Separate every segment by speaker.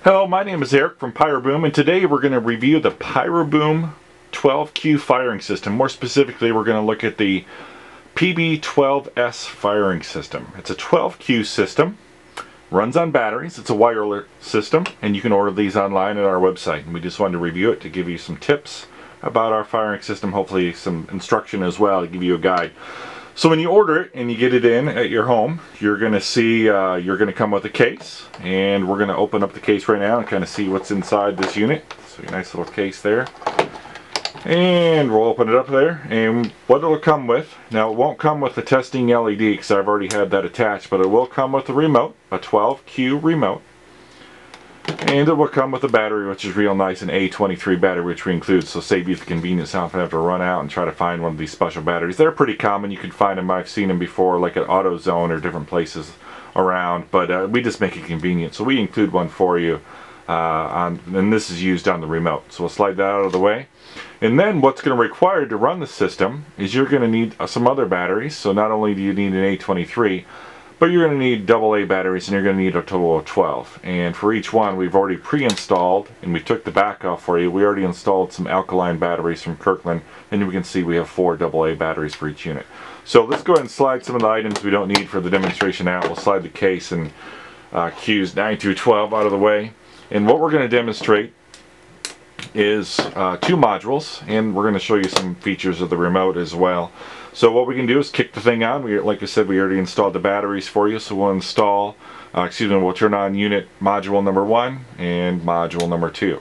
Speaker 1: Hello, my name is Eric from PYROBOM, and today we're going to review the PYROBOM 12Q firing system. More specifically, we're going to look at the PB12s firing system. It's a 12Q system, runs on batteries, it's a wireless system, and you can order these online at our website. And we just wanted to review it to give you some tips about our firing system, hopefully some instruction as well to give you a guide. So when you order it and you get it in at your home, you're going to see you're going to come with a case, and we're going to open up the case right now and kind of see what's inside this unit. So a nice little case there, and we'll open it up there. And what it'll come with, now it won't come with the testing LED because I've already had that attached, but it will come with a remote, a 12Q remote. And it will come with a battery, which is real nice, an A23 battery, which we include, so save you the convenience now if I have to run out and try to find one of these special batteries. They're pretty common. You can find them. I've seen them before, like at AutoZone or different places around, but we just make it convenient. So we include one for you, and this is used on the remote. So we'll slide that out of the way. And then what's going to be required to run the system is you're going to need some other batteries. So not only do you need an A23, but you're going to need AA batteries, and you're going to need a total of 12. And for each one, we've already pre-installed, and we took the back off for you. We already installed some alkaline batteries from Kirkland, and we can see we have 4 AA batteries for each unit. So let's go ahead and slide some of the items we don't need for the demonstration out. We'll slide the case and Qs 9 through 12 out of the way. And what we're going to demonstrate is 2 modules, and we're going to show you some features of the remote as well. So what we can do is kick the thing on. Like I said, we already installed the batteries for you, so we'll install, we'll turn on unit module number 1 and module number 2.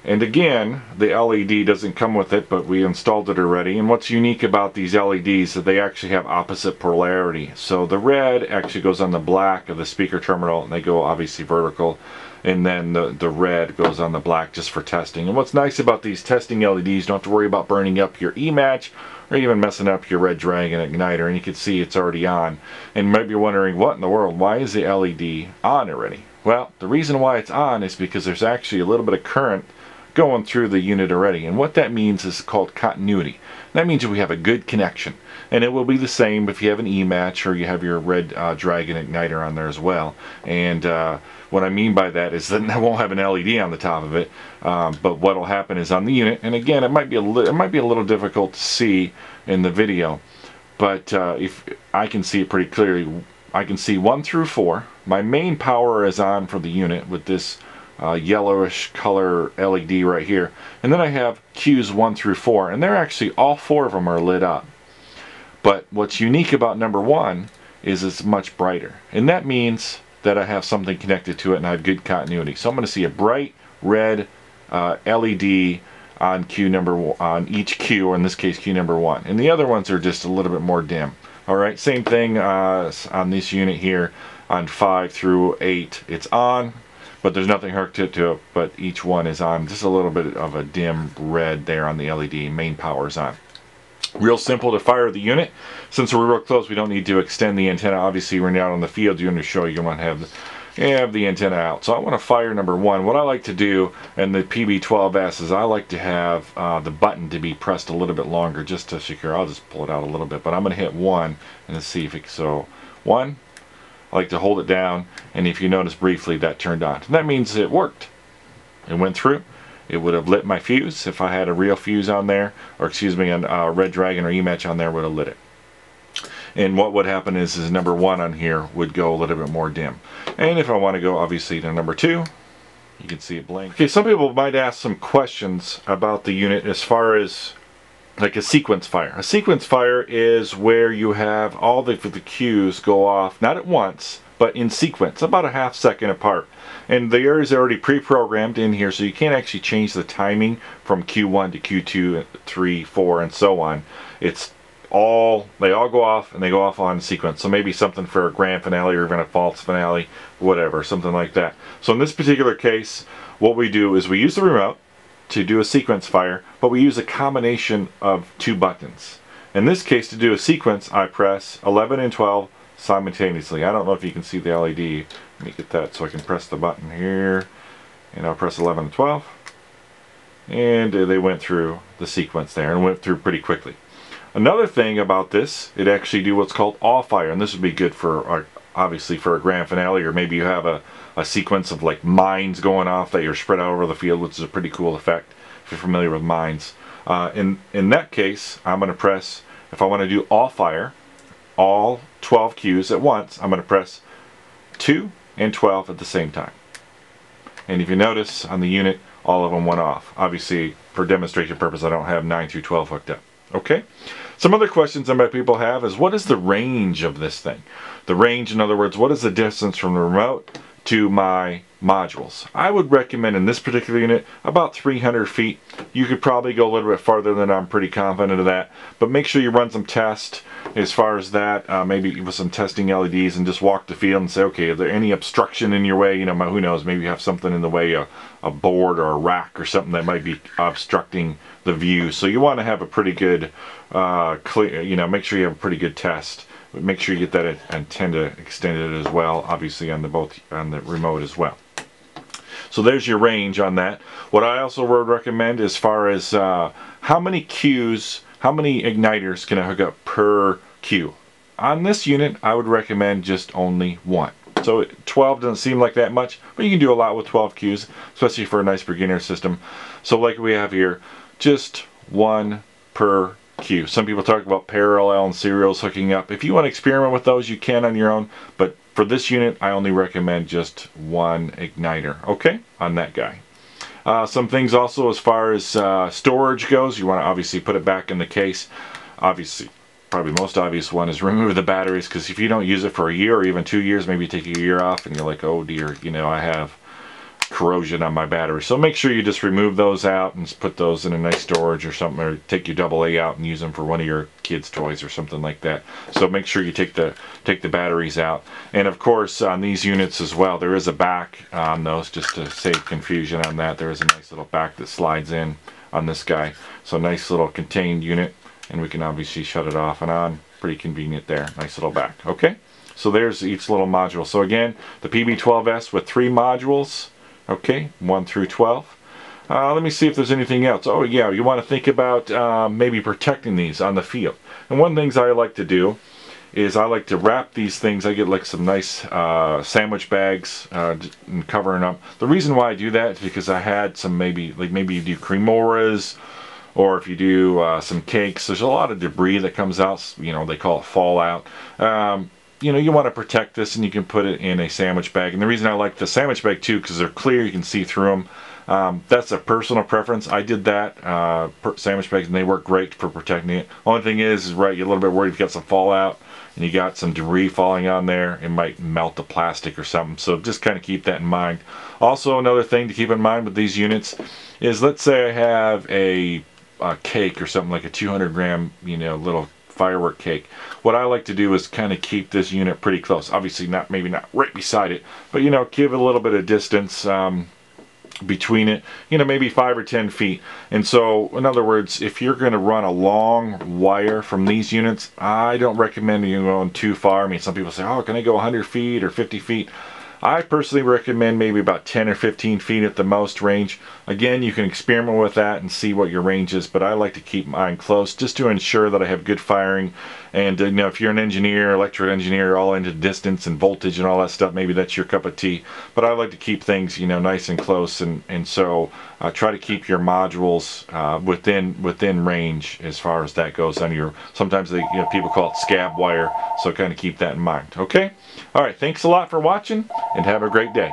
Speaker 1: And again, the LED doesn't come with it, but we installed it already. And what's unique about these LEDs is that they actually have opposite polarity. So the red actually goes on the black of the speaker terminal, and they go obviously vertical. And then the red goes on the black just for testing. And what's nice about these testing LEDs, you don't have to worry about burning up your E-match or even messing up your Red Dragon igniter. And you can see it's already on. And you might be wondering, what in the world, why is the LED on already? Well, the reason why it's on is because there's actually a little bit of current going through the unit already, and what that means is called continuity. That means we have a good connection, and it will be the same if you have an E-match or you have your Red Dragon igniter on there as well. And what I mean by that is that it won't have an LED on the top of it, but what will happen is on the unit, and again, it might be a little difficult to see in the video, but if I can see it pretty clearly, I can see 1 through 4. My main power is on for the unit with this yellowish color LED right here, and then I have Qs 1 through 4, and they're actually, all 4 of them are lit up. But what's unique about number 1 is it's much brighter, and that means that I have something connected to it and I have good continuity. So I'm going to see a bright red LED on on each Q, or in this case Q number 1, and the other ones are just a little bit more dim. Alright, same thing on this unit here on 5 through 8. It's on, but there's nothing hooked to it, but each one is on just a little bit of a dim red there on the LED. Main power is on. Real simple to fire the unit. Since we're real close, we don't need to extend the antenna. Obviously, when you're out on the field, you're going to show you want to have the antenna out. So I want to fire number 1. What I like to do in the PB12s is I like to have the button to be pressed a little bit longer just to secure. I'll just pull it out a little bit, but I'm going to hit 1 and let's see if it, so 1. I like to hold it down, and if you notice briefly, that turned on. And that means it worked. It went through. It would have lit my fuse if I had a real fuse on there, or excuse me, a Red Dragon or E-match on there would have lit it. And what would happen is number 1 on here would go a little bit more dim. And if I want to go obviously to number 2, you can see it blink. Okay, some people might ask some questions about the unit as far as like a sequence fire. A sequence fire is where you have all the Qs go off, not at once, but in sequence, about a ½ second apart. And the areas are already pre-programmed in here, so you can't actually change the timing from Q1 to Q2, 3, 4, and so on. It's all, they all go off, and they go off on sequence. So maybe something for a grand finale or even a false finale, whatever, something like that. So in this particular case, what we do is we use the remote to do a sequence fire, but we use a combination of 2 buttons. In this case, to do a sequence, I press 11 and 12 simultaneously. I don't know if you can see the LED. Let me get that so I can press the button here, and I'll press 11 and 12, and they went through the sequence there and went through pretty quickly. Another thing about this, it actually do what's called all fire, and this would be good for obviously for a grand finale, or maybe you have a sequence of like mines going off that you're spread out over the field, which is a pretty cool effect if you're familiar with mines. In that case, I'm going to press, if I want to do all fire, all 12 cues at once, I'm going to press 2 and 12 at the same time. And if you notice on the unit, all of them went off. Obviously, for demonstration purpose, I don't have 9 through 12 hooked up. Okay? Some other questions that people have is, what is the range of this thing? The range, in other words, what is the distance from the remote to my modules? I would recommend in this particular unit about 300 feet. You could probably go a little bit farther than I'm pretty confident of that, but make sure you run some tests as far as that, maybe with some testing LEDs, and just walk the field and say, okay, is there any obstruction in your way? You know, who knows, maybe you have something in the way, a board or a rack or something that might be obstructing the view. So you want to have a pretty good clear, you know, make sure you have a pretty good test. Make sure you get that antenna extended as well, obviously on the remote as well. So there's your range on that. What I also would recommend as far as how many cues, how many igniters can I hook up per cue? On this unit, I would recommend just only one. So 12 doesn't seem like that much, but you can do a lot with 12 cues, especially for a nice beginner system. So like we have here, just one per cue. Some people talk about parallel and serials hooking up. If you want to experiment with those, you can on your own, but for this unit, I only recommend just one igniter, okay, on that guy. Some things also as far as storage goes, you want to obviously put it back in the case. Obviously, probably the most obvious one is remove the batteries, because if you don't use it for a year or even 2 years, maybe you take a year off and you're like, oh dear, you know, I have corrosion on my battery. So make sure you just remove those out and just put those in a nice storage or something, or take your AA out and use them for one of your kids' toys or something like that. So make sure you take the batteries out. And of course on these units as well, there is a back on those, just to save confusion on that. There is a nice little back that slides in on this guy. So nice little contained unit, and we can obviously shut it off and on. Pretty convenient there. Nice little back. Okay, so there's each little module. So again, the PB12s with 3 modules. Okay, 1 through 12. Let me see if there's anything else. Oh yeah, you want to think about maybe protecting these on the field. And one of the things I like to do is I like to wrap these things. I get like some nice sandwich bags and covering up. The reason why I do that is because I had some maybe you do cremoras, or if you do some cakes, there's a lot of debris that comes out. You know, they call it fallout. You know, you want to protect this, and you can put it in a sandwich bag. And the reason I like the sandwich bag too, because they're clear, you can see through them. That's a personal preference. I did that sandwich bags, and they work great for protecting it. Only thing is right, you're a little bit worried if you got some fallout and you got some debris falling on there, it might melt the plastic or something. So just kind of keep that in mind. Also, another thing to keep in mind with these units is, let's say I have a cake or something, like a 200-gram, you know, little firework cake. What I like to do is kind of keep this unit pretty close. Obviously maybe not right beside it, but you know, give it a little bit of distance between it, you know, maybe 5 or 10 feet. And so in other words, if you're going to run a long wire from these units, I don't recommend you going too far. I mean, some people say, oh, can I go 100 feet or 50 feet? I personally recommend maybe about 10 or 15 feet at the most range. Again, you can experiment with that and see what your range is, but I like to keep mine close just to ensure that I have good firing. And you know, if you're an engineer, electrical engineer, all into distance and voltage and all that stuff, maybe that's your cup of tea. But I like to keep things, you know, nice and close, and so try to keep your modules within range as far as that goes on your. Sometimes they, you know, people call it scab wire, so kind of keep that in mind. Okay. All right. Thanks a lot for watching, and have a great day.